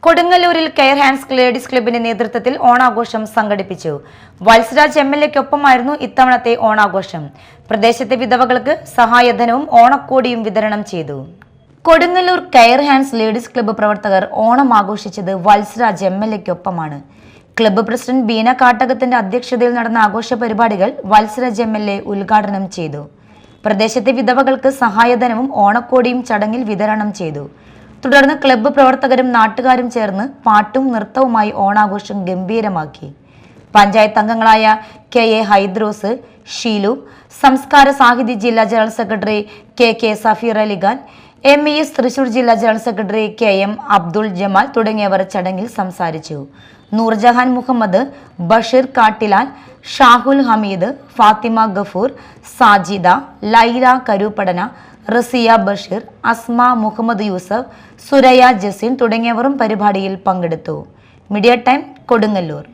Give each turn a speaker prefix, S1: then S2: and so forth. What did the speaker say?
S1: കൊടുങ്ങല്ലൂരിൽ care hands ladies ക്ലബിന്റെ നേതൃത്വത്തിൽ ഓണാഘോഷം സംഘടിപ്പിച്ചു. വത്സരാജ് എംഎൽഎക്കൊപ്പമായിരുന്നു ഇത്തവണത്തെ ഓണാഘോഷം. പ്രദേശത്തെ വിധവകൾക്ക് സഹായധനവും ഓണക്കോടിയും വിതരണം ചെയ്തു. Kodungallur care hands ladies club പ്രവർത്തകർ ഓണം ആഘോഷിച്ചത് വത്സരാജ് എംഎൽഎക്കൊപ്പമാണ്. ക്ലബ്ബ് പ്രസിഡന്റ് ബീന കാട്ടകത്തിന്റെ അധ്യക്ഷതയിൽ നടന്ന ആഘോഷ പരിപാടികൾ വത്സരാജ് എംഎൽഎ ഉദ്ഘാടനം ചെയ്തു. പ്രദേശത്തെ വിധവകൾക്ക് സഹായധനവും ഓണക്കോടിയും ചടങ്ങിൽ വിതരണം ചെയ്തു. തുടർന്ന് ക്ലബ്ബ് പ്രവർത്തകരും നാട്ടുകാരും ചേർന്ന് പാട്ടും നൃത്തവുമായി ഓണാഘോഷം ഗംഭീരമാക്കി. പഞ്ചായത്ത് അംഗങ്ങളായ കെ.എ. ഹൈദ്രോസ്, ഷീലു, സംസ്കാര സാഹിത്യ ജില്ലാ general secretary K. Safeer Alikhan, MES Thrissur ജില്ലാ general secretary KM Abdul Jamal തുടങ്ങിയവർ ചടങ്ങിൽ സംസാരിച്ചു. നൂർജഹാൻ മുഹമ്മദ്, ബഷീർ കാട്ടിലാൽ, ഷാഹുൽ ഹമീദ്, ഫാത്തിമ ഗഫൂർ, സാജിദ, ലൈല കരൂപ്പടന, റസിയ ബഷീർ, അസ്മ മുഹമ്മദ് യൂസഫ്, സുരയ ജസീൻ തുടങ്ങിയവരും പരിപാടിയിൽ പങ്കെടുത്തു. Media time Kodungallur.